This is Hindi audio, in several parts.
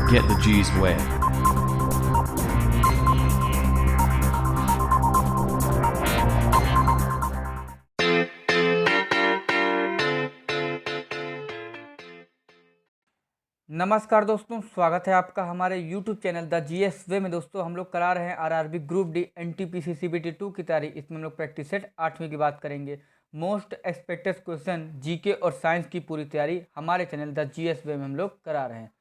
Get the G's way. नमस्कार दोस्तों, स्वागत है आपका हमारे YouTube चैनल द जीएस वे में। दोस्तों हम लोग करा रहे हैं RRB group D NTPC CBT 2 की तैयारी। इसमें हम लोग प्रैक्टिस सेट 8वीं की बात करेंगे। मोस्ट एक्सपेक्टेड क्वेश्चन जीके और साइंस की पूरी तैयारी हमारे चैनल द जीएस वे में हम लोग करा रहे हैं।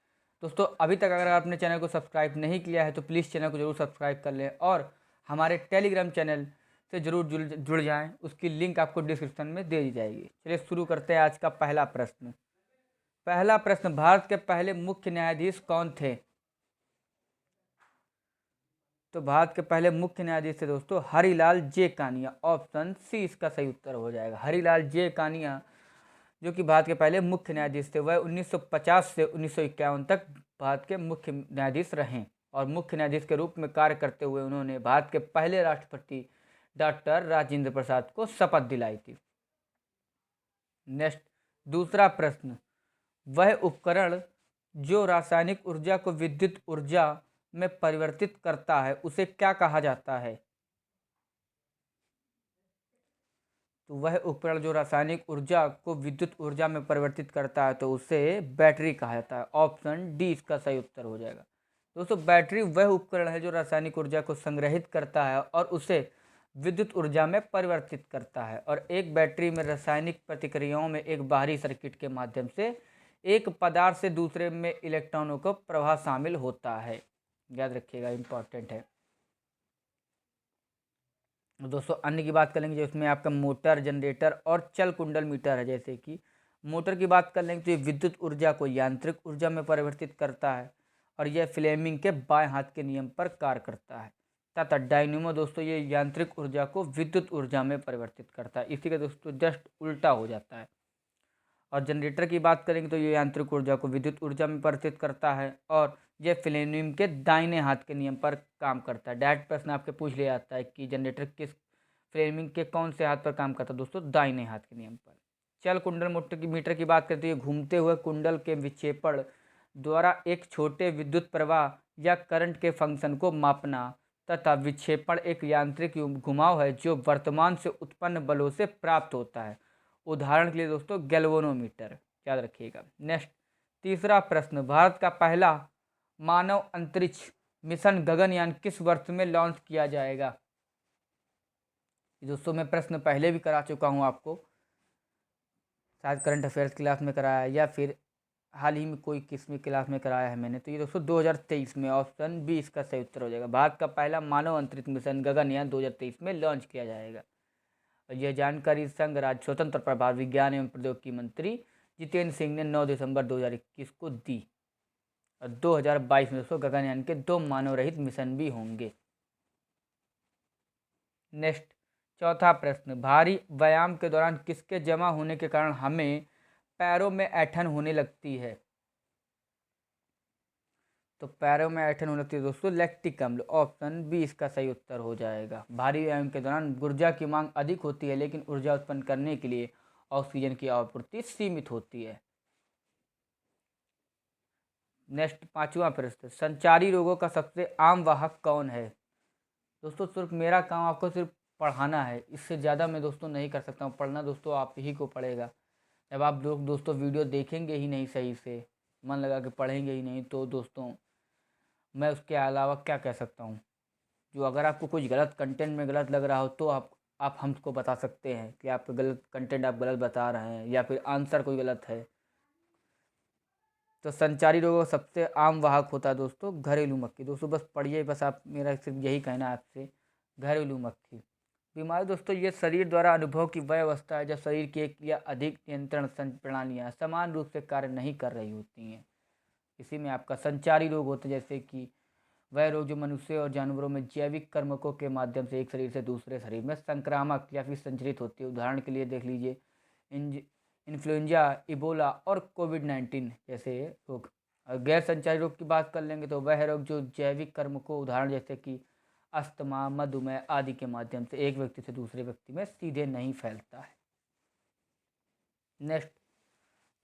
दोस्तों अभी तक अगर आपने चैनल को सब्सक्राइब नहीं किया है तो प्लीज़ चैनल को जरूर सब्सक्राइब कर लें और हमारे टेलीग्राम चैनल से जरूर जुड़ जाएँ। उसकी लिंक आपको डिस्क्रिप्शन में दे दी जाएगी। चलिए शुरू करते हैं आज का पहला प्रश्न। पहला प्रश्न, भारत के पहले मुख्य न्यायाधीश कौन थे? तो भारत के पहले मुख्य न्यायाधीश थे दोस्तों हरिलाल जे कानिया। ऑप्शन सी इसका सही उत्तर हो जाएगा। हरिलाल जे कानिया जो कि भारत के पहले मुख्य न्यायाधीश थे, वह 1950 से 1951 तक भारत के मुख्य न्यायाधीश रहे और मुख्य न्यायाधीश के रूप में कार्य करते हुए उन्होंने भारत के पहले राष्ट्रपति डॉक्टर राजेंद्र प्रसाद को शपथ दिलाई थी। नेक्स्ट, दूसरा प्रश्न, वह उपकरण जो रासायनिक ऊर्जा को विद्युत ऊर्जा में परिवर्तित करता है उसे क्या कहा जाता है? तो वह उपकरण जो रासायनिक ऊर्जा को विद्युत ऊर्जा में परिवर्तित करता है तो उसे बैटरी कहा जाता है। ऑप्शन डी इसका सही उत्तर हो जाएगा। दोस्तों बैटरी वह उपकरण है जो रासायनिक ऊर्जा को संग्रहित करता है और उसे विद्युत ऊर्जा में परिवर्तित करता है। और एक बैटरी में रासायनिक प्रतिक्रियाओं में एक बाहरी सर्किट के माध्यम से एक पदार्थ से दूसरे में इलेक्ट्रॉनों का प्रवाह शामिल होता है। याद रखिएगा, इंपॉर्टेंट है। दोस्तों अन्य की बात करेंगे जिसमें आपका मोटर, जनरेटर और चल कुंडल मीटर है। जैसे कि मोटर की बात कर लेंगे तो ये विद्युत ऊर्जा को यांत्रिक ऊर्जा में परिवर्तित करता है और यह फ्लेमिंग के बाएं हाथ के नियम पर कार्य करता है। तथा डायनेमो दोस्तों ये यांत्रिक ऊर्जा को विद्युत ऊर्जा में परिवर्तित करता है। इसी का दोस्तों जस्ट उल्टा हो जाता है। और जनरेटर की बात करेंगे तो ये यांत्रिक ऊर्जा को विद्युत ऊर्जा में परिवर्तित करता है और यह फ्लेमिंग के दाहिने हाथ के नियम पर काम करता है। डायरेक्ट प्रश्न आपके पूछ लिया जाता है कि जनरेटर किस फ्लेमिंग के कौन से हाथ पर काम करता है? दोस्तों दाहिने हाथ के नियम पर। चल कुंडल मीटर की बात करते हैं, घूमते हुए कुंडल के विक्षेपण द्वारा एक छोटे विद्युत प्रवाह या करंट के फंक्शन को मापना तथा विक्षेपण एक यांत्रिक घुमाव है जो वर्तमान से उत्पन्न बलों से प्राप्त होता है। उदाहरण के लिए दोस्तों गैल्वेनोमीटर। याद रखिएगा। नेक्स्ट, तीसरा प्रश्न, भारत का पहला मानव अंतरिक्ष मिशन गगनयान किस वर्ष में लॉन्च किया जाएगा? दोस्तों मैं प्रश्न पहले भी करा चुका हूं आपको, शायद करंट अफेयर्स क्लास में कराया या फिर हाल ही में कोई किस्मी क्लास में कराया है मैंने। तो ये दोस्तों 2023 में। ऑप्शन बी इसका सही उत्तर हो जाएगा। भारत का पहला मानव अंतरिक्ष मिशन गगनयान 2023 में लॉन्च किया जाएगा। यह जानकारी संघ राज्य स्वतंत्र प्रभार विज्ञान एवं प्रौद्योगिकी मंत्री जितेंद्र सिंह ने 9 दिसंबर 2021 को दी। और 2022 में दोस्तों गगनयान के 2 मानव रहित मिशन भी होंगे। नेक्स्ट, चौथा प्रश्न, भारी व्यायाम के दौरान किसके जमा होने के कारण हमें पैरों में ऐंठन होने लगती है? तो पैरों में ऐंठन होने लगती है दोस्तों लैक्टिक अम्ल। ऑप्शन बी इसका सही उत्तर हो जाएगा। भारी व्यायाम के दौरान ऊर्जा की मांग अधिक होती है लेकिन ऊर्जा उत्पन्न करने के लिए ऑक्सीजन की आपूर्ति सीमित होती है। नेक्स्ट, पांचवा प्रश्न, संचारी रोगों का सबसे आम वाहक कौन है? दोस्तों सिर्फ मेरा काम आपको सिर्फ पढ़ाना है, इससे ज़्यादा मैं दोस्तों नहीं कर सकता हूँ। पढ़ना दोस्तों आप ही को पड़ेगा। जब आप लोग दोस्तों वीडियो देखेंगे ही नहीं सही से, मन लगा के पढ़ेंगे ही नहीं, तो दोस्तों मैं उसके अलावा क्या कह सकता हूँ। जो अगर आपको कुछ गलत कंटेंट में गलत लग रहा हो तो आप हमको बता सकते हैं कि आप गलत कंटेंट आप गलत बता रहे हैं या फिर आंसर कोई गलत है। तो संचारी रोगों का सबसे आम वाहक होता है दोस्तों घरेलू मक्खी। दोस्तों बस पढ़िए, बस आप, मेरा सिर्फ यही कहना है आपसे, घरेलू मक्खी। बीमारी दोस्तों ये शरीर द्वारा अनुभव की वह अवस्था है जब शरीर की एक या अधिक नियंत्रण प्रणालियाँ समान रूप से कार्य नहीं कर रही होती हैं। इसी में आपका संचारी रोग होते हैं, जैसे कि वह रोग जो मनुष्य और जानवरों में जैविक कर्मकों के माध्यम से एक शरीर से दूसरे शरीर में संक्रामक या फिर संचरित होती है। उदाहरण के लिए देख लीजिए इन्फ्लुएंजा, इबोला और कोविड-19 जैसे रोग। और गैर संचारी रोग की बात कर लेंगे तो वह रोग जो जैविक कर्मकों, उदाहरण जैसे कि अस्थमा, मधुमेह आदि के माध्यम से एक व्यक्ति से दूसरे व्यक्ति में सीधे नहीं फैलता है। नेक्स्ट,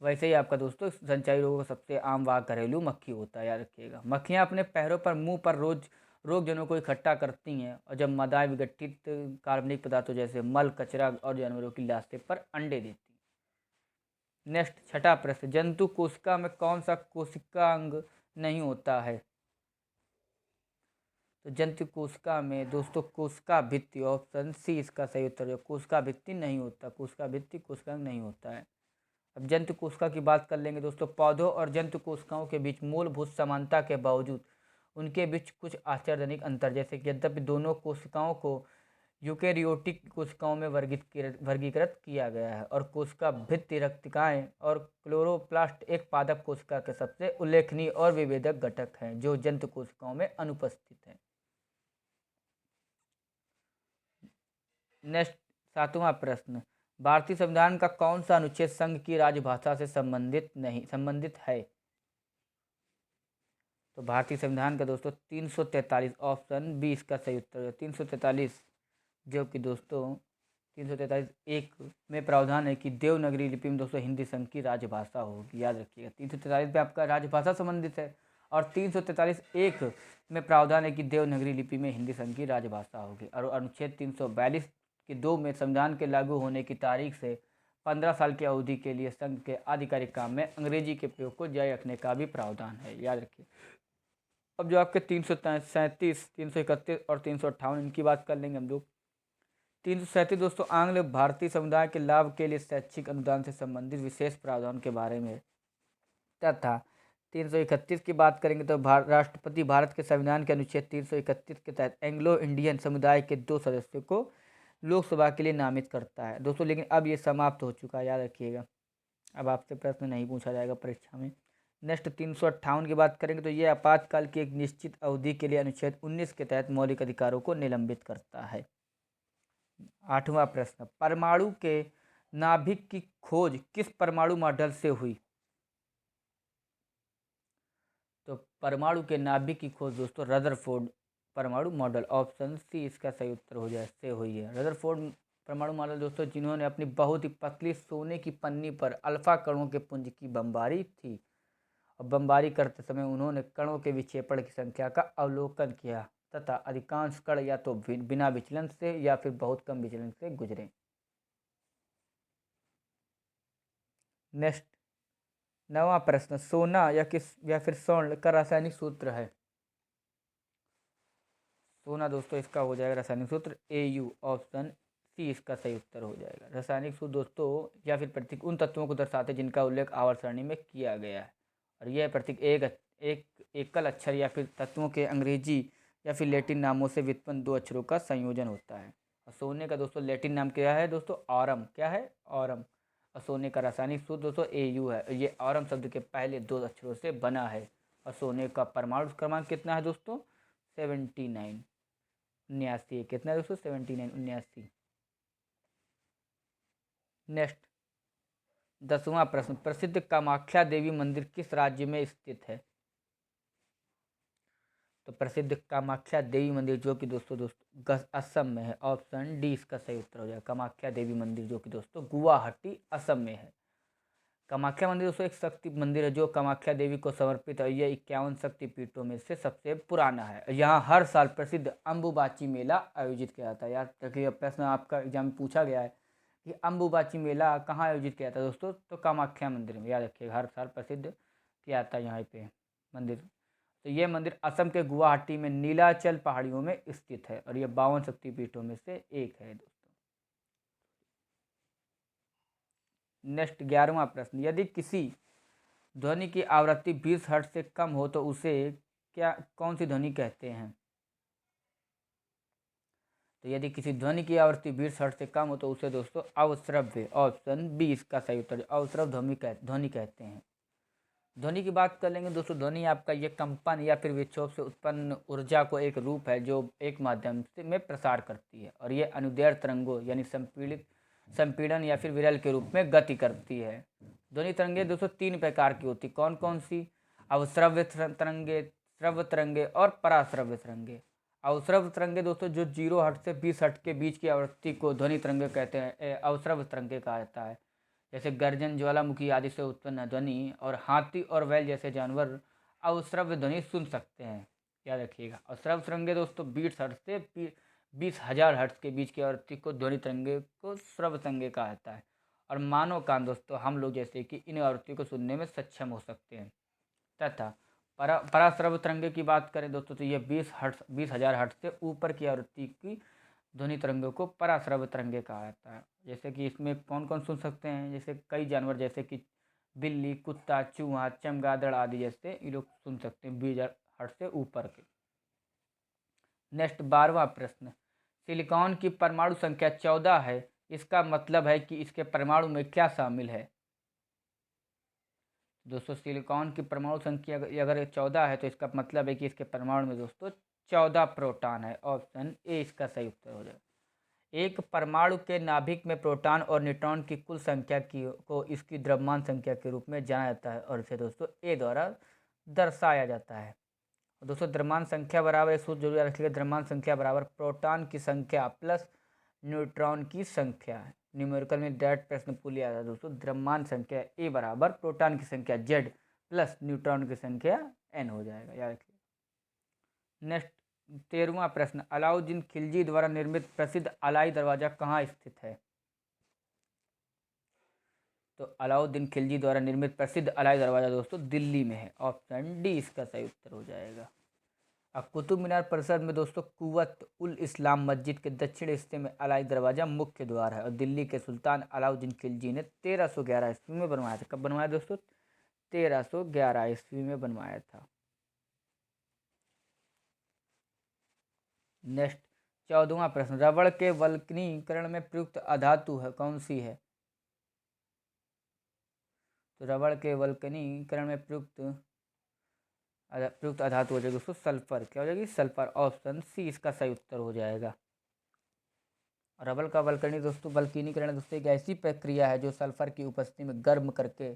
वैसे ही आपका दोस्तों संचारी रोगों का सबसे आम वाहक घरेलू मक्खी होता है, याद रखिएगा। मक्खियाँ अपने पैरों पर मुंह पर रोज रोगजनों को इकट्ठा करती हैं और जब मादाएं विघटित कार्बनिक पदार्थों जैसे मल, कचरा और जानवरों की लाशें पर अंडे देती हैं। नेक्स्ट छठा प्रश्न, जंतु कोशिका में कौन सा कोशिकांग नहीं होता है? तो जंतु कोशिका में दोस्तों कोशिका भित्ति, ऑप्शन सी इसका सही उत्तर है। कोशिका भित्ति नहीं होता, कोशिका भित्ति कोशिकांग नहीं होता है। अब जंतु कोशिका की बात कर लेंगे दोस्तों। पौधों और जंतु कोशिकाओं के बीच मूलभूत समानता के बावजूद उनके बीच कुछ आश्चर्यजनक अंतर, जैसे कि यद्यपि दोनों कोशिकाओं को यूकेरियोटिक कोशिकाओं में वर्गीकृत किया गया है और कोशिका भित्ति रक्तिकाएं और क्लोरोप्लास्ट एक पादप कोशिका के सबसे उल्लेखनीय और विभेदक घटक हैं जो जंतु कोशिकाओं में अनुपस्थित हैं। नेक्स्ट सातवां प्रश्न, भारतीय संविधान का कौन सा अनुच्छेद संघ की राजभाषा से संबंधित है? तो भारतीय संविधान का दोस्तों 343, ऑप्शन बी इसका सही उत्तर है। 343 जो कि दोस्तों 343 एक में प्रावधान है कि देवनागरी लिपि में दोस्तों हिंदी संघ की राजभाषा होगी, याद रखिएगा। 343 में आपका राजभाषा संबंधित है और 343 एक में प्रावधान है कि देवनागरी लिपि में हिंदी संघ की राजभाषा होगी। और अनुच्छेद 342 के 2 में संविधान के लागू होने की तारीख से 15 साल की अवधि के लिए संघ के आधिकारिक काम में अंग्रेजी के प्रयोग को जारी रखने का भी प्रावधान है, याद रखिए। अब जो आपके 337, 331 और 358 इनकी बात कर लेंगे हम लोग। 337 दोस्तों आंग्ल भारतीय समुदाय के लाभ के लिए शैक्षिक अनुदान से संबंधित विशेष प्रावधान के बारे में तथा 331 की बात करेंगे तो राष्ट्रपति भारत के संविधान के अनुच्छेद 331 के तहत एंग्लो इंडियन समुदाय के 2 सदस्यों को लोकसभा के लिए नामित करता है दोस्तों। लेकिन अब ये समाप्त हो चुका है, याद रखिएगा। अब आपसे प्रश्न नहीं पूछा जाएगा परीक्षा में। नेक्स्ट 358 की बात करेंगे तो ये आपातकाल की एक निश्चित अवधि के लिए अनुच्छेद 19 के तहत मौलिक अधिकारों को निलंबित करता है। आठवां प्रश्न, परमाणु के नाभिक की खोज किस परमाणु मॉडल से हुई? तो परमाणु के नाभिक की खोज दोस्तों रदरफोर्ड परमाणु मॉडल, ऑप्शन सी इसका सही उत्तर हो जाए से हुई है। रदरफोर्ड परमाणु मॉडल दोस्तों जिन्होंने अपनी बहुत ही पतली सोने की पन्नी पर अल्फा कणों के पुंज की बमबारी थी और बमबारी करते समय उन्होंने कणों के विक्षेपण की संख्या का अवलोकन किया तथा अधिकांश कण या तो बिना विचलन से या फिर बहुत कम विचलन से गुजरे। नेक्स्ट 9वां प्रश्न, सोना या फिर स्वर्ण का रासायनिक सूत्र है? सोना दोस्तों इसका हो जाएगा रासायनिक सूत्र Au, ऑप्शन सी इसका सही उत्तर हो जाएगा। रासायनिक सूत्र दोस्तों या फिर प्रतीक उन तत्वों को दर्शाते हैं जिनका उल्लेख आवर्त सारणी में किया गया है और यह प्रतीक एक एकल अक्षर या फिर तत्वों के अंग्रेजी या फिर लैटिन नामों से व्युत्पन्न 2 अक्षरों का संयोजन होता है। और सोने का दोस्तों लैटिन नाम क्या है दोस्तों? ऑरम। क्या है? ऑरम। और सोने का रासायनिक सूत्र दोस्तों Au है। ये ऑरम शब्द के पहले 2 अक्षरों से बना है। और सोने का परमाणु क्रमांक कितना है दोस्तों? 79, 79। कितना है दोस्तों? 79, 79। नेक्स्ट 10वां प्रश्न, प्रसिद्ध कामाख्या देवी मंदिर किस राज्य में स्थित है? तो प्रसिद्ध कामाख्या देवी मंदिर जो कि दोस्तों असम में है, ऑप्शन डी इसका सही उत्तर हो जाएगा। कामाख्या देवी मंदिर जो कि दोस्तों गुवाहाटी असम में है। कामाख्या मंदिर दोस्तों एक शक्ति मंदिर है जो कामाख्या देवी को समर्पित है। यह 51 शक्तिपीठों में से सबसे पुराना है। यहाँ हर साल प्रसिद्ध अम्बुबाची मेला आयोजित किया जाता है। याद रखिए, प्रश्न आपका एग्जाम में पूछा गया है कि अम्बुबाची मेला कहाँ आयोजित किया जाता है दोस्तों? तो कामाख्या मंदिर में। याद रखिएगा, हर साल प्रसिद्ध किया जाता है यहाँ पे मंदिर। तो ये मंदिर असम के गुवाहाटी में नीलाचल पहाड़ियों में स्थित है और ये 52 शक्तिपीठों में से एक है दोस्तों। नेक्स्ट 11वां प्रश्न, यदि किसी ध्वनि की आवृत्ति 20 हर्ट्ज से कम हो तो उसे कौन सी ध्वनि कहते हैं? तो यदि किसी ध्वनि की आवृत्ति 20 हर्ट्ज से कम हो तो उसे दोस्तों अवश्रव्य, ऑप्शन बी इसका सही उत्तर, अवश्रव ध्वनि कहते हैं। ध्वनि की बात कर लेंगे दोस्तों। ध्वनि आपका ये कंपन या फिर विक्षोभ से उत्पन्न ऊर्जा को एक रूप है जो एक माध्यम से में प्रसार करती है और ये अनुदैर्ध्य तरंगों यानी संपीड़न या फिर विरल के रूप में गति करती है। ध्वनि तरंगे दोस्तों 3 प्रकार की होती, कौन कौन सी? अवश्रव्य तरंगे, श्रव्य तरंगे और पराश्रव्य तरंगे। अवश्रव्य तरंगे दोस्तों जो 0 हर्ट्ज से 20 हर्ट्ज के बीच की आवृत्ति को ध्वनि तरंगे कहते हैं, अवश्रव्य तरंगे कहा जाता है। जैसे गर्जन, ज्वालामुखी आदि से उत्पन्न ध्वनि और हाथी और बैल जैसे जानवर अश्रव्य ध्वनि सुन सकते हैं, याद रखिएगा। और श्रव्य तरंगे दोस्तों 20 हर्ट्ज से 20,000 हर्ट्ज के बीच की आवृत्ति को ध्वनि तरंगे को श्रव्य तरंगे कहा जाता है। और मानव कान दोस्तों हम लोग जैसे कि इन आवृत्ति को सुनने में सक्षम हो सकते हैं। तथा पराश्रव्य तरंगे की बात करें दोस्तों तो ये 20,000 हर्ट्ज से ऊपर की आवृत्ति की ध्वनि तरंगों को पराश्रव्य तरंगे कहा जाता है। जैसे कि इसमें कौन कौन सुन सकते हैं, जैसे कई जानवर जैसे कि बिल्ली, कुत्ता, चूहा, चमगादड़ आदि जैसे ये लोग सुन सकते हैं 20,000 हर्ट्ज से ऊपर के। नेक्स्ट 12वां प्रश्न, सिलिकॉन की परमाणु संख्या 14 है, इसका मतलब है कि इसके परमाणु में क्या शामिल है। दोस्तों सिलिकॉन की परमाणु संख्या अगर 14 है तो इसका मतलब है कि इसके परमाणु में दोस्तों 14 प्रोटॉन है। ऑप्शन ए इसका सही उत्तर हो जाएगा। एक परमाणु के नाभिक में प्रोटॉन और न्यूट्रॉन की कुल संख्या को इसकी द्रव्यमान संख्या के रूप में जाना जाता है और इसे दोस्तों ए द्वारा दर्शाया जाता है। दोस्तों द्रव्यमान संख्या बराबर, एक सूत्र जरूर याद रखिएगा, द्रव्यमान संख्या बराबर प्रोटॉन की संख्या प्लस न्यूट्रॉन की संख्या है। न्यूमेरिकल में डायरेक्ट प्रश्न पूछ लिया था दोस्तों, द्रव्यमान संख्या ए बराबर प्रोटॉन की संख्या जेड प्लस न्यूट्रॉन की संख्या एन हो जाएगा, याद रखिए। नेक्स्ट 13वां प्रश्न, अलाउद्दीन खिलजी द्वारा निर्मित प्रसिद्ध अलाई दरवाजा कहाँ स्थित है। तो अलाउद्दीन खिलजी द्वारा निर्मित प्रसिद्ध अलाई दरवाजा दोस्तों दिल्ली में है। ऑप्शन डी इसका सही उत्तर हो जाएगा। अब कुतुब मीनार परिसर में दोस्तों कुव्वत उल इस्लाम मस्जिद के दक्षिण हिस्से में अलाई दरवाजा मुख्य द्वार है और दिल्ली के सुल्तान अलाउद्दीन खिलजी ने 1311 ईस्वी में बनवाया था। कब बनवाया दोस्तों? 1311 ईस्वी में बनवाया था। नेक्स्ट 14वां प्रश्न, रबड़ के वल्कनीकरण में प्रयुक्त अधातु है कौन सी है। तो रबड़ के वल्कनीकरण में प्रयुक्त अधातु हो जाएगी दोस्तों सल्फर। क्या हो जाएगी? सल्फर। ऑप्शन सी इसका सही उत्तर हो जाएगा। रबड़ का वल्कनीकरण दोस्तों एक ऐसी प्रक्रिया है जो सल्फर की उपस्थिति में गर्म करके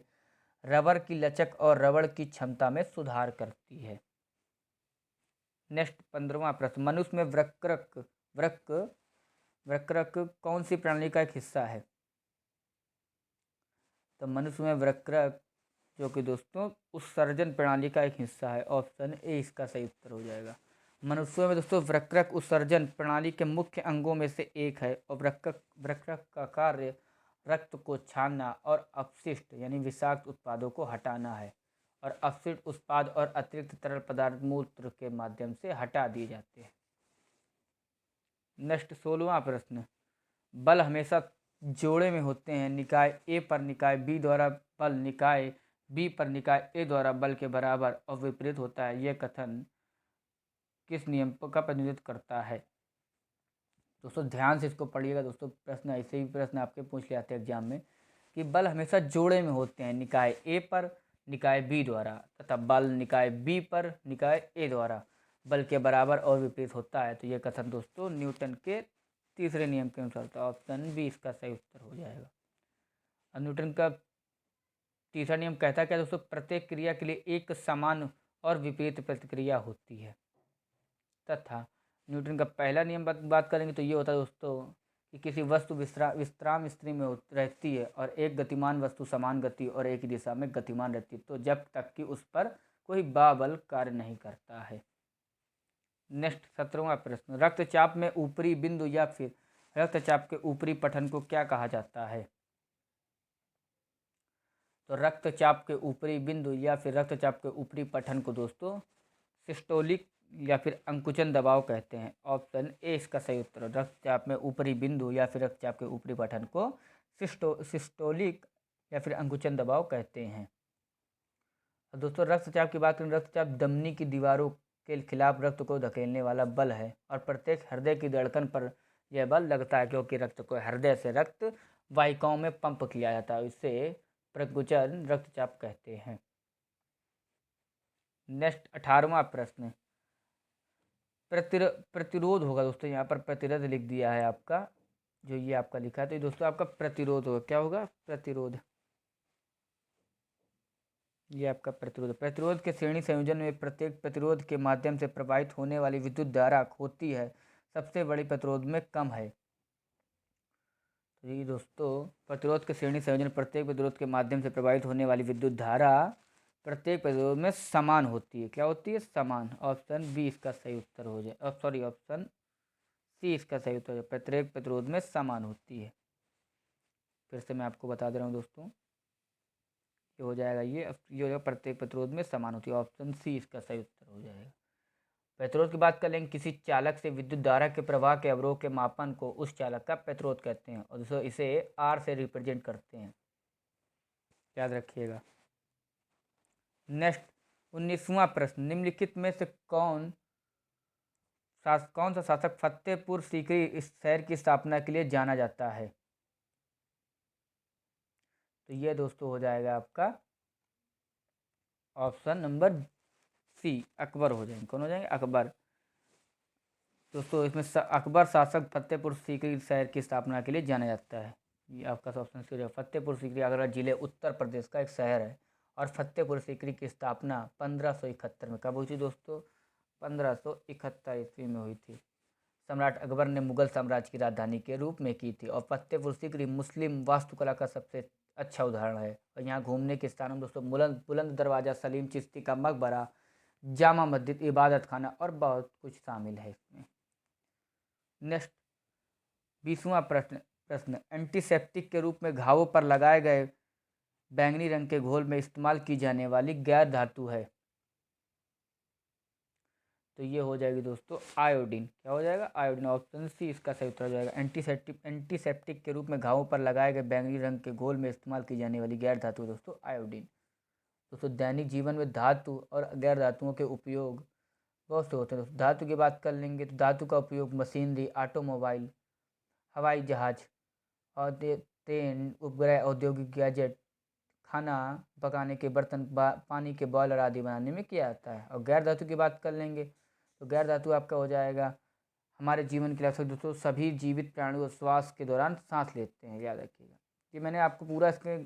रबड़ की लचक और रबड़ की क्षमता में सुधार करती है। नेक्स्ट 15वां प्रश्न, मनुष्य में वृक्क कौन सी प्रणाली का एक हिस्सा है। तो मनुष्य में वृक्क जो कि दोस्तों उत्सर्जन प्रणाली का एक हिस्सा है। ऑप्शन ए इसका सही उत्तर हो जाएगा। मनुष्यों में दोस्तों वृक्क उत्सर्जन प्रणाली के मुख्य अंगों में से एक है और वृक्क का कार्य रक्त को छानना और अपशिष्ट यानी विषाक्त उत्पादों को हटाना है और अपशिष्ट उत्पाद और अतिरिक्त तरल पदार्थ मूत्र के माध्यम से हटा दिए जाते हैं। नेक्स्ट 16वां प्रश्न, बल हमेशा जोड़े में होते हैं। निकाय ए पर निकाय बी द्वारा बल निकाय बी पर निकाय ए द्वारा बल के बराबर और विपरीत होता है, यह कथन किस नियम का प्रतिनिधित्व करता है। दोस्तों ध्यान से इसको पढ़िएगा दोस्तों, प्रश्न ऐसे ही प्रश्न आपके पूछ ले आते हैं एग्जाम में कि बल हमेशा जोड़े में होते हैं निकाय ए पर निकाय बी द्वारा तथा बल निकाय बी पर निकाय ए द्वारा बल के बराबर और विपरीत होता है। तो यह कथन दोस्तों न्यूटन के तीसरे नियम के अनुसार था। ऑप्शन बी इसका सही उत्तर हो जाएगा। और न्यूटन का तीसरा नियम कहता है क्या दोस्तों, प्रत्येक क्रिया के लिए एक समान और विपरीत प्रतिक्रिया होती है। तथा न्यूटन का पहला नियम बात करेंगे तो ये होता है दोस्तों कि किसी वस्तु विश्राम स्थिति में रहती है और एक गतिमान वस्तु समान गति और एक ही दिशा में गतिमान रहती है तो जब तक कि उस पर कोई बाबल कार्य नहीं करता है। नेक्स्ट 17वां प्रश्न, रक्तचाप में ऊपरी बिंदु या फिर रक्तचाप के ऊपरी पठन को क्या कहा जाता है। तो रक्तचाप के ऊपरी बिंदु या फिर रक्तचाप के ऊपरी पठन को दोस्तों सिस्टोलिक या फिर अंकुचन दबाव कहते हैं। ऑप्शन ए इसका सही उत्तर है। रक्तचाप में ऊपरी बिंदु या फिर रक्तचाप के ऊपरी पठन को सिस्टोलिक या फिर अंकुचन दबाव कहते हैं। दोस्तों रक्तचाप की बात करें, रक्तचाप धमनी की दीवारों के खिलाफ रक्त को धकेलने वाला बल है और प्रत्येक हृदय की धड़कन पर यह बल लगता है क्योंकि रक्त को हृदय से रक्त वाहिकाओं में पंप किया जाता है, इससे प्रकुचन रक्तचाप कहते हैं। नेक्स्ट 18वां प्रश्न, प्रतिरोध होगा दोस्तों, यहाँ पर प्रतिरोध लिख दिया है आपका, जो ये आपका लिखा है तो दोस्तों आपका प्रतिरोध होगा। क्या होगा? प्रतिरोध। ये आपका प्रतिरोध के श्रेणी संयोजन में प्रत्येक प्रतिरोध के माध्यम से प्रवाहित होने वाली विद्युत धारा होती है सबसे बड़ी प्रतिरोध में कम है। तो ये दोस्तों प्रतिरोध के श्रेणी संयोजन प्रत्येक प्रतिरोध के माध्यम से प्रवाहित होने वाली विद्युत धारा प्रत्येक प्रतिरोध में समान होती है। क्या होती है? समान। ऑप्शन बी इसका सही उत्तर हो जाए, सॉरी ऑप्शन सी इसका सही उत्तर हो जाए, प्रत्येक प्रतिरोध में समान होती है। फिर से मैं आपको बता दे रहा हूँ दोस्तों, ये हो जाएगा, ये हो जाएगा प्रत्येक प्रतिरोध में समान होती है। ऑप्शन सी इसका सही उत्तर हो जाएगा। प्रतिरोध की बात कर लेंगे, किसी चालक से विद्युत धारा के प्रवाह के अवरोध के मापन को उस चालक का प्रतिरोध कहते हैं और दोस्तों इसे आर से रिप्रेजेंट करते हैं, याद रखिएगा। नेक्स्ट 19वां प्रश्न, निम्नलिखित में से कौन सा शासक फतेहपुर सीकरी इस शहर की स्थापना के लिए जाना जाता है? तो ये दोस्तों हो जाएगा आपका ऑप्शन नंबर सी, अकबर हो जाएंगे। कौन हो जाएंगे? अकबर। दोस्तों इसमें अकबर शासक फतेहपुर सीकरी शहर की स्थापना के लिए जाना जाता है। ये आपका ऑप्शन सी हो जाएगा। फतेहपुर सीकरी आगरा जिले उत्तर प्रदेश का एक शहर है और फतेहपुर सीकरी की स्थापना 1571 में कब हुई थी दोस्तों? 1571 ईस्वी में हुई थी। सम्राट अकबर ने मुगल साम्राज्य की राजधानी के रूप में की थी और फतेहपुर सीकरी मुस्लिम वास्तुकला का सबसे अच्छा उदाहरण है। और यहाँ घूमने के स्थानों में दोस्तों बुलंद दरवाज़ा, सलीम चिश्ती का मकबरा, जामा मस्जिद, इबादत खाना और बहुत कुछ शामिल है इसमें। नेक्स्ट 20वां प्रश्न एंटीसेप्टिक के रूप में घावों पर लगाए गए बैंगनी रंग के घोल में इस्तेमाल की जाने वाली गैर धातु है। तो ये हो जाएगी दोस्तों आयोडीन। क्या हो जाएगा? आयोडीन। ऑप्शन सी इसका सही उत्तर हो जाएगा। एंटीसेप्टिक के रूप में घावों पर लगाए गए बैंगनी रंग के घोल में इस्तेमाल की जाने वाली गैर धातु दोस्तों आयोडीन। दोस्तों दैनिक जीवन में धातु और गैर धातुओं के उपयोग बहुत से होते हैं दोस्तों। धातु की बात कर लेंगे तो धातु का उपयोग मशीनरी, ऑटोमोबाइल, हवाई जहाज और ट्रेन, उपग्रह, औद्योगिक गैजेट, खाना पकाने के बर्तन, पानी के बॉयलर आदि बनाने में किया जाता है। और गैर धातु की बात कर लेंगे तो गैर धातु आपका हो जाएगा हमारे जीवन के लिए दोस्तों सभी जीवित प्राणियों श्वास के दौरान सांस लेते हैं, याद रखिएगा। कि मैंने आपको पूरा इसके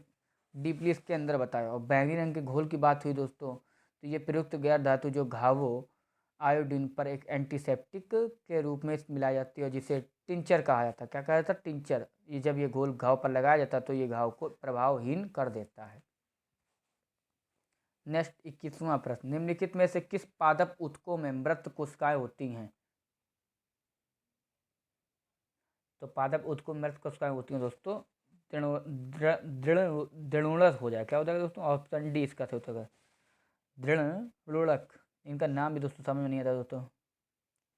डीपली इसके अंदर बताया। और बैंगनी रंग के घोल की बात हुई दोस्तों, तो ये प्रयुक्त गैर धातु जो घावों आयोडीन पर एक एंटीसेप्टिक के रूप में मिलाई जाती है जिसे टिंचर कहा जाता है। क्या कहा जाता है? टिंचर। ये जब ये घोल घाव पर लगाया जाता है तो ये घाव को प्रभावहीन कर देता है। नेक्स्ट 21वां प्रश्न, निम्नलिखित में से किस पादप ऊतकों में मृत कोशिकाएं होती हैं? तो पादप ऊतकों में मृत कोशिकाएं होती हैं दोस्तों दृढ़ हो जाए। क्या हो जाएगा दोस्तों? ऑप्शन डी इसका सही उत्तर है, दृढ़। इनका नाम भी दोस्तों समझ में नहीं आता दोस्तों,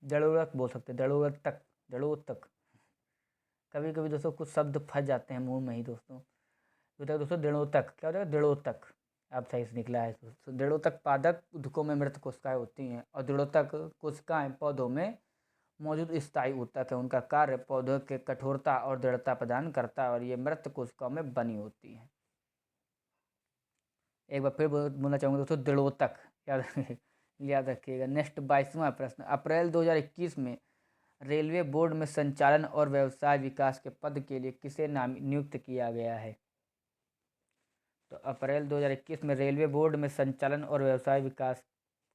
दृढ़ बोल सकते, दृढ़ोतक। कभी कभी दोस्तों कुछ शब्द फंस जाते हैं मुंह में ही दोस्तों। तो दोस्तों दृढ़ोतक। क्या हो जाएगा? दृढ़ोतक। आप सही से निकला है दोस्तों। दृढ़ोतक पादप ऊतकों में मृत कोशिकाएं होती हैं और दृढ़ोतक कोशिकाएं पौधों में मौजूद स्थायी ऊतक है। उनका कार्य पौधों के कठोरता और दृढ़ता प्रदान करता है और ये मृत कोशिकाओं में बनी होती हैं। एक बार फिर बोलना चाहूँगा दोस्तों, दृढ़ोतक। याद रखिएगा। नेक्स्ट 22वां प्रश्न, अप्रैल 2021 में रेलवे बोर्ड में संचालन और व्यवसाय विकास के पद के लिए किसे नियुक्त किया गया है? तो अप्रैल 2021 में रेलवे बोर्ड में संचालन और व्यवसाय विकास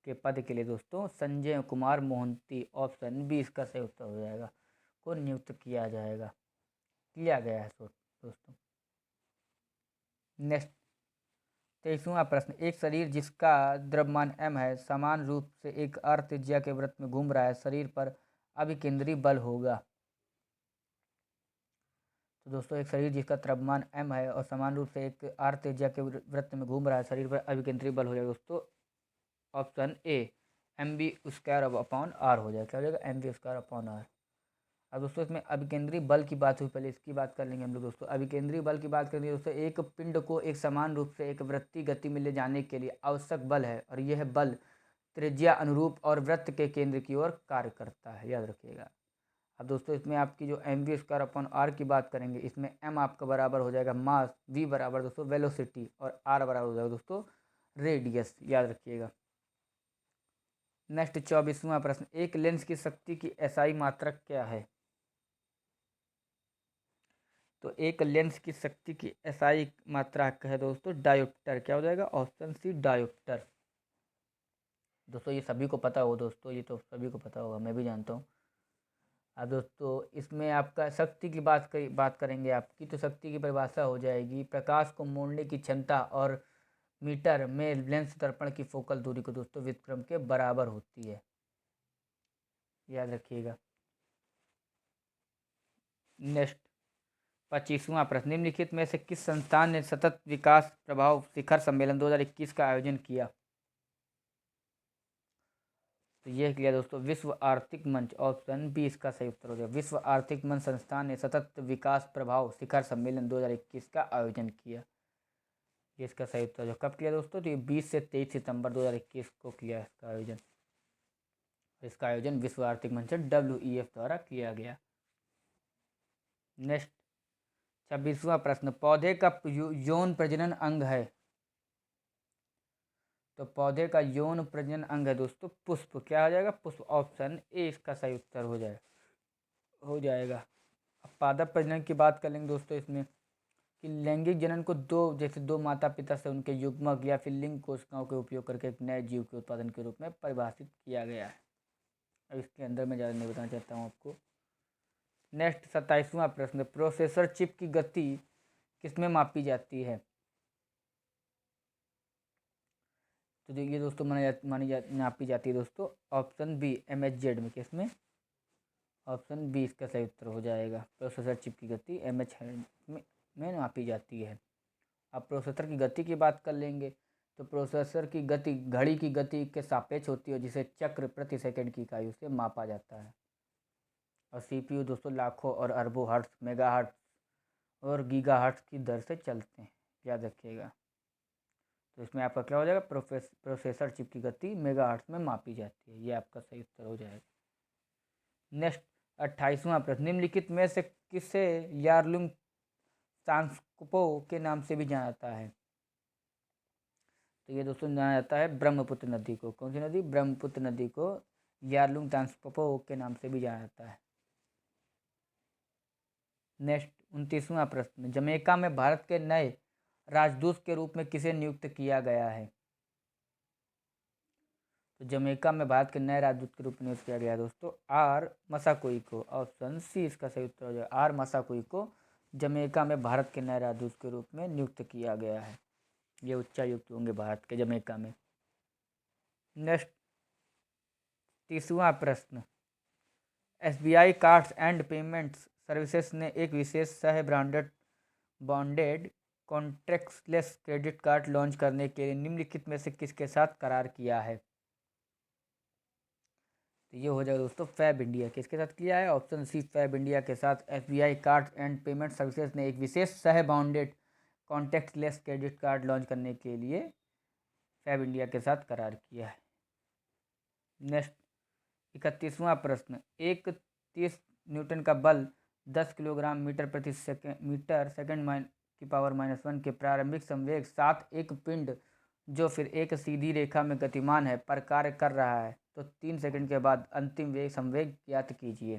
के पद के लिए दोस्तों संजय कुमार मोहंती, ऑप्शन बी इसका सही उत्तर हो जाएगा, को नियुक्त किया गया है दोस्तों। नेक्स्ट 23वां प्रश्न, एक शरीर जिसका द्रव्यमान m है समान रूप से एक अर्ध त्रिज्या के वृत्त में घूम रहा है, शरीर पर अभिकेंद्री बल होगा। तो दोस्तों एक शरीर जिसका द्रव्यमान m है और समान रूप से एक अर्ध त्रिज्या के वृत्त में घूम रहा है, शरीर पर अभिकेंद्री बल हो जाएगा दोस्तों option A, mv² upon r हो जाएगा। क्या हो जाएगा? mv² upon r। अब दोस्तों इसमें अभिकेंद्री बल की बात हुई, पहले इसकी बात कर लेंगे हम लोग दोस्तों। अभिकेंद्री बल की बात करेंगे दोस्तों, एक पिंड को एक समान रूप से एक वृत्तीय गति में ले जाने के लिए आवश्यक बल है और यह बल त्रिज्या अनुरूप और वृत्त के केंद्र की ओर कार्य करता है, याद रखिएगा। अब दोस्तों इसमें आपकी जो mv² अपॉन r की बात करेंगे, इसमें m आपका बराबर हो जाएगा मास, v बराबर दोस्तों वेलोसिटी और r बराबर हो जाएगा दोस्तों रेडियस, याद रखिएगा। नेक्स्ट 24वां प्रश्न, एक लेंस की शक्ति की SI मात्रक क्या है? तो एक लेंस की शक्ति की SI मात्रक है दोस्तों डायोप्टर। क्या हो जाएगा? Option C dioptre. दोस्तों ये सभी को पता हो दोस्तों, ये तो सभी को पता होगा, मैं भी जानता हूँ। अब दोस्तों इसमें आपका शक्ति की बात करेंगे आपकी, तो शक्ति की परिभाषा हो जाएगी प्रकाश को मोड़ने की क्षमता, और मीटर में लेंस दर्पण की फोकल दूरी को दोस्तों व्युत्क्रम के बराबर होती है, याद रखिएगा। नेक्स्ट 25वां प्रश्न, निम्नलिखित में से किस संस्थान ने सतत विकास प्रभाव शिखर सम्मेलन 2021 का आयोजन किया? तो यह किया दोस्तों विश्व आर्थिक मंच, ऑप्शन बी इसका सही उत्तर हो जाएगा। विश्व आर्थिक मंच संस्थान ने सतत विकास प्रभाव शिखर सम्मेलन 2021 का आयोजन किया, ये इसका सही उत्तर हो। कब किया दोस्तों? तो ये 20 से 23 सितंबर 2021 को किया इसका आयोजन। इसका आयोजन विश्व आर्थिक मंच WEF द्वारा किया गया। नेक्स्ट 26वां प्रश्न, पौधे का यौन प्रजनन अंग है? तो पौधे का यौन प्रजनन अंग है दोस्तों पुष्प, क्या हो जाएगा? पुष्प, ऑप्शन ए इसका सही उत्तर हो जाएगा। अब पादप प्रजनन की बात कर लेंगे दोस्तों इसमें, कि लैंगिक जनन को जैसे दो माता पिता से उनके युग्मक या फिर लिंग कोशिकाओं के उपयोग करके एक नए जीव के उत्पादन के रूप में परिभाषित किया गया है। अब इसके अंदर मैं ज़्यादा नहीं बताना चाहता हूँ आपको। नेक्स्ट 27वां प्रश्न, प्रोसेसर चिप की गति किसमें मापी जाती है? तो देखिए दोस्तों नापी जाती है दोस्तों ऑप्शन बी MHz में, किसमें? ऑप्शन बी इसका सही उत्तर हो जाएगा। प्रोसेसर चिप की गति MHz में नापी जाती है। अब प्रोसेसर की गति की बात कर लेंगे, तो प्रोसेसर की गति घड़ी की गति के सापेक्ष होती है, जिसे चक्र प्रति सेकंड की इकाइयों से मापा जाता है। और CPU दोस्तों लाखों और अरबों हर्ट्ज, मेगाहर्ट्ज और गीगाहर्ट्ज की दर से चलते हैं, याद रखिएगा। तो इसमें आपका क्या हो जाएगा? प्रोसेसर चिप की गति मेगाहर्ट्ज में मापी जाती है, ये आपका सही उत्तर हो जाएगा। नेक्स्ट 28वां प्रश्न, निम्नलिखित में से किसे यारलुंग सांस्कोपो के नाम से भी जाना जाता है? तो ये दोस्तों जाना जाता है ब्रह्मपुत्र नदी को। कौन सी नदी? ब्रह्मपुत्र नदी को यारलुंग सांस्कोपो के नाम से भी जाना जाता है। नेक्स्ट 29वां प्रश्न, जमैका में भारत के नए राजदूत के रूप में किसे नियुक्त किया गया है? तो जमैका में भारत के नए राजदूत के रूप में नियुक्त किया गया दोस्तों R मसाकोई को, ऑप्शन सी इसका सही उत्तर हो जाएगा। R मसाकोई को जमैका में भारत के नए राजदूत के रूप में नियुक्त किया गया है। ये उच्चायुक्त होंगे भारत के जमैका में। नेक्स्ट 30वां प्रश्न, SBI cards and payments services ने एक विशेष सह बॉन्डेड कॉन्ट्रैक्टलेस क्रेडिट कार्ड लॉन्च करने के लिए निम्नलिखित में से किसके साथ करार किया है? तो ये हो जाएगा दोस्तों फैब इंडिया। किसके साथ किया है? ऑप्शन सी फैब इंडिया के साथ SBI cards and payment services ने एक विशेष सह bounded contactless credit card launch करने के लिए फैब इंडिया के साथ करार किया है। नेक्स्ट 31वां प्रश्न, एक 30 न्यूटन का बल 10 किलोग्राम मीटर सेकंड की पावर -1 के प्रारंभिक संवेग साथ एक पिंड जो फिर एक सीधी रेखा में गतिमान है पर कार्य कर रहा है, तो 3 सेकंड के बाद अंतिम संवेग ज्ञात कीजिए।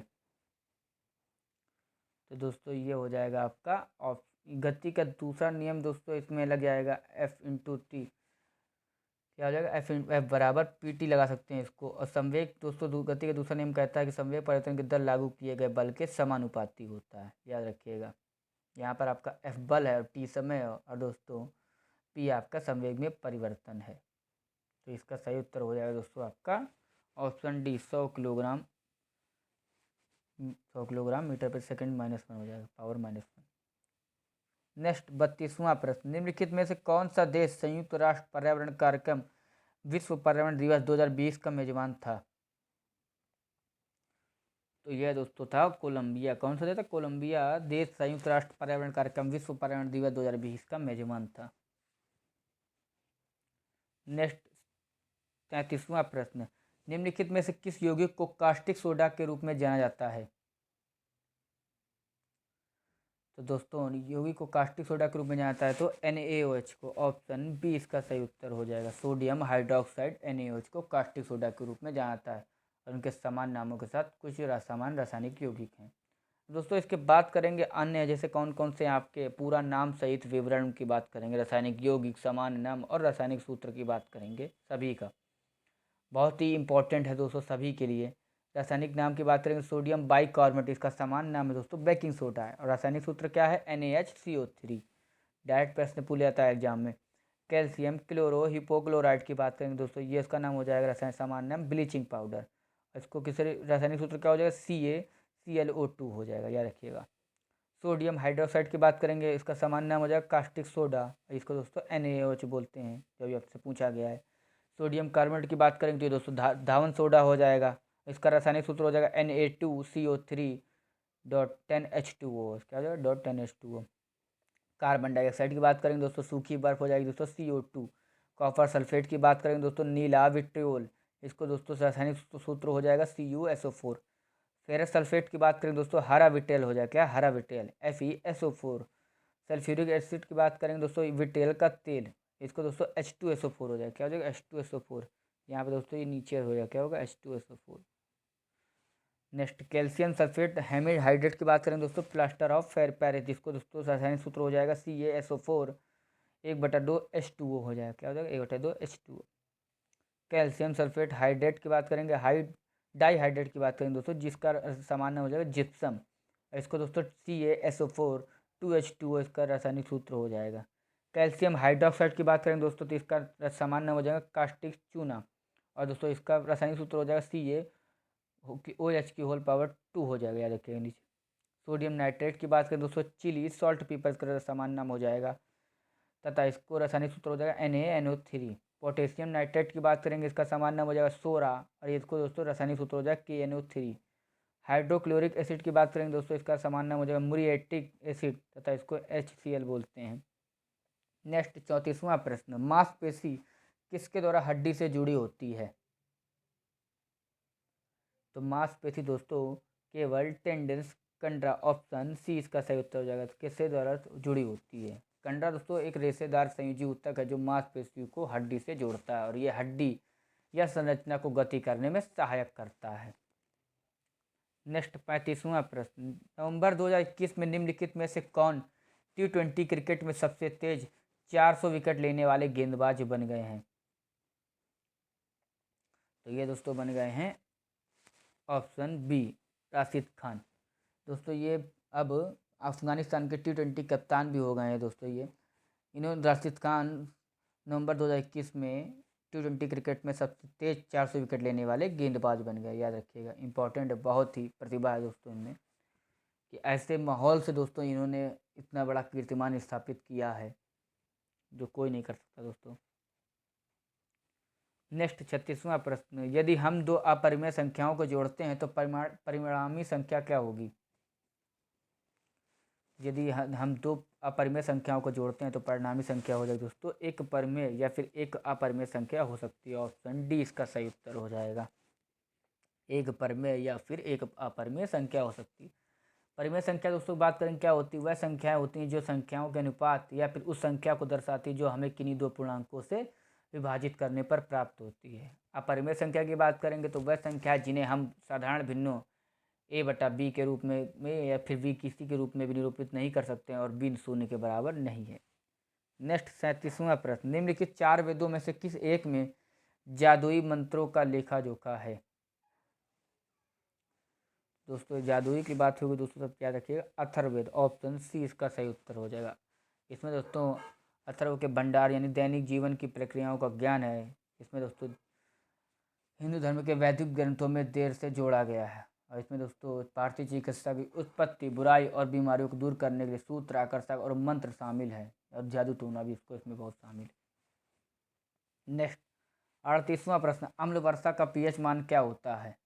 तो दोस्तों ये हो जाएगा आपका और गति का दूसरा नियम दोस्तों इसमें लग जाएगा F×T, क्या हो जाएगा? F बराबर PT लगा सकते हैं इसको। और संवेग दोस्तों गति का दूसरा नियम कहता है कि संवेग परिवर्तन के दर लागू किए गए बल के समानुपाती होता है, याद रखिएगा। यहाँ पर आपका F बल है और T समय है, और दोस्तों P आपका संवेग में परिवर्तन है। तो इसका सही उत्तर हो जाएगा दोस्तों आपका ऑप्शन डी 100 किलोग्राम मीटर पर सेकंड -1 हो जाएगा, पावर -1। नेक्स्ट 32वां प्रश्न, निम्नलिखित में से कौन सा देश संयुक्त राष्ट्र पर्यावरण कार्यक्रम विश्व पर्यावरण दिवस 2020 का मेजबान था? तो यह दोस्तों था कोलंबिया। कौन सा देश था? कोलंबिया देश संयुक्त राष्ट्र पर्यावरण कार्यक्रम विश्व पर्यावरण दिवस 2020 का मेजबान था। नेक्स्ट 33वां प्रश्न, निम्नलिखित में से किस यौगिक को कास्टिक सोडा के रूप में जाना जाता है? तो दोस्तों यौगिक को कास्टिक सोडा के रूप में जाना जाता है तो NaOH को, ऑप्शन बी इसका सही उत्तर हो जाएगा। सोडियम हाइड्रोक्साइड NaOH को कास्टिक सोडा के रूप में जाना जाता है, और उनके समान नामों के साथ कुछ समान रासायनिक यौगिक हैं। दोस्तों इसके बात करेंगे अन्य, जैसे कौन कौन से आपके पूरा नाम सहित विवरण की बात करेंगे, रासायनिक यौगिक, समान नाम और रासायनिक सूत्र की बात करेंगे सभी का। बहुत ही इंपॉर्टेंट है दोस्तों सभी के लिए। रासायनिक नाम की बात करेंगे सोडियम बाइकार्बोनेट, इसका सामान्य नाम है दोस्तों बेकिंग सोडा है। और रासायनिक सूत्र क्या है, NaHCO3। डायरेक्ट प्रश्न पूछ जाता है एग्जाम में। कैल्शियम क्लोरो हिपोक्लोराइड की बात करेंगे दोस्तों, ये इसका नाम हो जाएगा रासायनिक सामान्य नाम ब्लीचिंग पाउडर। इसको किस रासायनिक सूत्र क्या हो जाएगा, CaClO2 हो जाएगा, याद रखिएगा। सोडियम हाइड्रोक्साइड की बात करेंगे, इसका सामान्य नाम हो जाएगा कास्टिक सोडा, इसको दोस्तों NaOH बोलते हैं, जो अभी आपसे पूछा गया है। सोडियम कार्बोनेट की बात करेंगे तो ये दोस्तों धावन सोडा हो जाएगा। इसका रासायनिक सूत्र हो जाएगा Na2CO3.10H2O, क्या हो जाएगा .10H2O। कार्बन डाइऑक्साइड की बात करेंगे दोस्तों, सूखी बर्फ हो जाएगी दोस्तों CO2। कॉपर सल्फेट की बात करेंगे दोस्तों, नीला विट्रियोल, इसको दोस्तों रासायनिक सूत्र हो जाएगा CuSO4। फेरस सल्फेट की बात करें दोस्तों, हरा विटेल हो जाएगा, क्या हरा विटेल, FeSO4। सल्फ्यूरिक एसिड की बात करेंगे दोस्तों, विटेल का तेल, इसको दोस्तों H2SO4 हो जाएगा, क्या हो जाएगा H2SO4। यहाँ पे दोस्तों ये नीचे हो जाएगा, क्या होगा H2SO4। Next calcium sulphate hemihydrate की बात करें दोस्तों, प्लास्टर ऑफ पेरिस, जिसको दोस्तों रासायनिक सूत्र हो जाएगा CaSO4 1/2 H2O हो जाएगा, क्या हो जाएगा 1/2 H2O। कैल्शियम सल्फेट हाइड्रेट की बात करेंगे, डाईहाइड्रेट की बात करेंगे दोस्तों, जिसका सामान्य हो जाएगा जिप्सम, इसको दोस्तों CaSO4 2H2O इसका रासायनिक सूत्र हो जाएगा। कैल्शियम हाइड्रोक्साइड की बात करें दोस्तों, तो इसका सामान्य हो जाएगा कास्टिक चूना, और दोस्तों इसका रासायनिक सूत्र हो जाएगा CaOH की होल पावर 2 हो जाएगा, याद रखिएगा नीचे। सोडियम नाइट्रेट की बात करें दोस्तों, चिली सॉल्ट पेपर इसका सामान्य नाम हो जाएगा, तथा इसको रासायनिक सूत्र हो जाएगा NaNO3। पोटेशियम नाइट्रेट की बात करेंगे, इसका सामान्य नाम हो जाएगा सोरा, और इसको दोस्तों रासायनिक सूत्र हो जाएगा KNO3। हाइड्रोक्लोरिक एसिड की बात करेंगे दोस्तों, इसका सामान्य नाम हो जाएगा मुरिएटिक एसिड, तथा इसको HCl बोलते हैं। नेक्स्ट 34वां प्रश्न, मांसपेशी किसके द्वारा हड्डी से जुड़ी होती है। तो मांसपेशी दोस्तों केवल टेंडेंस कंडरा, ऑप्शन सी इसका सही उत्तर हो जाएगा। किसके द्वारा जुड़ी होती है, कंडरा दोस्तों एक रेशेदार संयोजी ऊतक है जो मांसपेशियों को हड्डी से जोड़ता है, और ये हड्डी या संरचना को गति करने में सहायक करता है। नेक्स्ट 35वां प्रश्न, नवंबर 2021 में निम्नलिखित में से कौन T20 क्रिकेट में सबसे तेज 400 विकेट लेने वाले गेंदबाज बन गए हैं। तो ये दोस्तों बन गए हैं ऑप्शन बी राशिद खान। दोस्तों ये अब अफगानिस्तान के T20 कप्तान भी हो गए हैं दोस्तों। ये इन्होंने राशिद खान नवंबर 2021 में T20 क्रिकेट में सबसे तेज 400 विकेट लेने वाले गेंदबाज बन गए, याद रखिएगा, इंपॉर्टेंट है, बहुत ही प्रतिभा है दोस्तों इनमें, कि ऐसे माहौल से दोस्तों इन्होंने इतना बड़ा कीर्तिमान स्थापित किया है जो कोई नहीं कर सकता दोस्तों। नेक्स्ट 36वां प्रश्न, यदि हम दो अपरिमेय संख्याओं को जोड़ते हैं तो परिणामी संख्या क्या होगी। यदि हम दो अपरिमेय संख्याओं को जोड़ते हैं तो परिणामी संख्या हो जाएगी दोस्तों एक परिमेय या फिर एक अपरिमेय संख्या हो सकती है, ऑप्शन डी इसका सही उत्तर हो जाएगा। एक परिमेय या फिर एक अपरिमेय संख्या हो सकती है। परिमेय संख्या दोस्तों बात करें क्या होती है, वह संख्याएं होती हैं जो संख्याओं के अनुपात या फिर उस संख्या को दर्शाती है जो हमें किन्हीं दो पूर्णांकों से विभाजित करने पर प्राप्त होती है। अपरिमेय संख्या की बात करेंगे तो वह संख्या है जिन्हें हम साधारण भिन्नों a/b के रूप में या फिर b किसी के रूप में भी निरूपित नहीं कर सकते हैं, और b शून्य के बराबर नहीं है। नेक्स्ट 37वां प्रश्न, निम्नलिखित 4 वेदों में से किस एक में जादुई मंत्रों का लेखा जोखा है। दोस्तों जादुई की बात होगी दोस्तों, सब याद रखिएगा अथर्ववेद, ऑप्शन सी इसका सही उत्तर हो जाएगा। इसमें दोस्तों अथर्व के भंडार यानी दैनिक जीवन की प्रक्रियाओं का ज्ञान है। इसमें दोस्तों हिंदू धर्म के वैदिक ग्रंथों में देर से जोड़ा गया है, और इसमें दोस्तों भारतीय चिकित्सा की उत्पत्ति, बुराई और बीमारियों को दूर करने के लिए सूत्र, आकर्षक और मंत्र शामिल है, और जादू टोना भी इसको इसमें बहुत शामिल है। नेक्स्ट 38वां प्रश्न, अम्ल वर्षा का pH मान क्या होता है।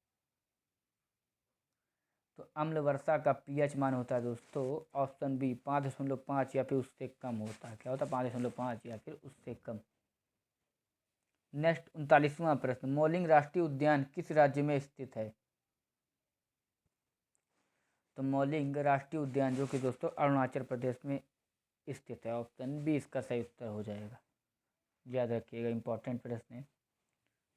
तो अम्ल वर्षा का pH मान होता है दोस्तों ऑप्शन बी 5.5 या फिर उससे कम होता है। क्या होता है 5.5 या फिर उससे कम। नेक्स्ट 39वां प्रश्न, मोलिंग राष्ट्रीय उद्यान किस राज्य में स्थित है। तो मोलिंग राष्ट्रीय उद्यान जो कि दोस्तों अरुणाचल प्रदेश में स्थित है, ऑप्शन बी इसका सही उत्तर हो जाएगा, याद रखिएगा, इंपॉर्टेंट प्रश्न है।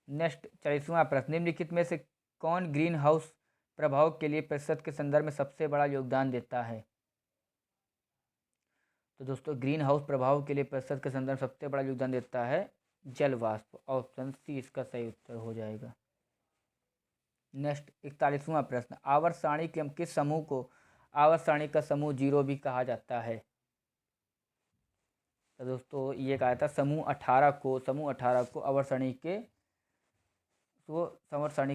नेक्स्ट 40वां प्रश्न, निम्नलिखित में से कौन ग्रीन हाउस प्रभाव के लिए प्रतिशत के संदर्भ में सबसे बड़ा योगदान देता है। तो दोस्तों ग्रीन हाउस प्रभाव के लिए प्रतिशत के संदर्भ में सबसे बड़ा योगदान देता है जल वाष्प, ऑप्शन सी इसका सही उत्तर हो जाएगा। नेक्स्ट 41वां प्रश्न, आवर्त सारणी के किस समूह को आवर्त सारणी का समूह 0 भी कहा जाता है? तो दोस्तों ये कहा था समूह 18 को आवर्त सारणी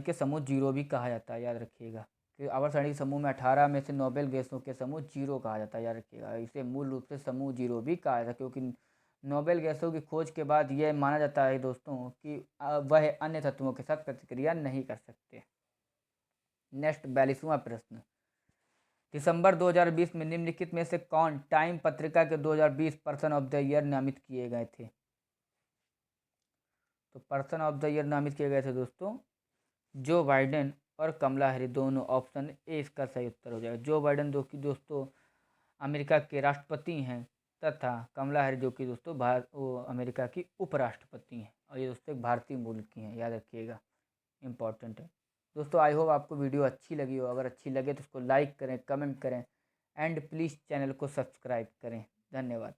के समूह 0 भी कहा जाता है, याद रखिएगा कि आवर्त सारणी के समूह में 18 में से नोबेल गैसों के समूह 0 कहा जाता है, याद रखिएगा। इसे मूल रूप से समूह 0 भी कहा जाता है क्योंकि नोबेल गैसों की खोज के बाद यह माना जाता है दोस्तों कि वह अन्य तत्वों के साथ प्रतिक्रिया नहीं कर सकते। नेक्स्ट 42वां प्रश्न, दिसंबर 2020 में निम्नलिखित में से कौन टाइम पत्रिका के 2020 पर्सन ऑफ द ईयर नामित किए गए थे? तो पर्सन ऑफ द ईयर नामित किए गए थे दोस्तों जो बाइडेन और कमला हैरिस, दोनों। ऑप्शन ए इसका सही उत्तर हो जाएगा। जो बाइडेन जो कि दोस्तों अमेरिका के राष्ट्रपति हैं तथा कमला हैरिस जो कि दोस्तों वो अमेरिका की उपराष्ट्रपति हैं, और ये दोस्तों एक भारतीय मूल की हैं, याद रखिएगा, इम्पॉर्टेंट है। दोस्तों आई होप आपको वीडियो अच्छी लगी हो। अगर अच्छी लगे तो उसको लाइक करें, कमेंट करें एंड प्लीज़ चैनल को सब्सक्राइब करें। धन्यवाद।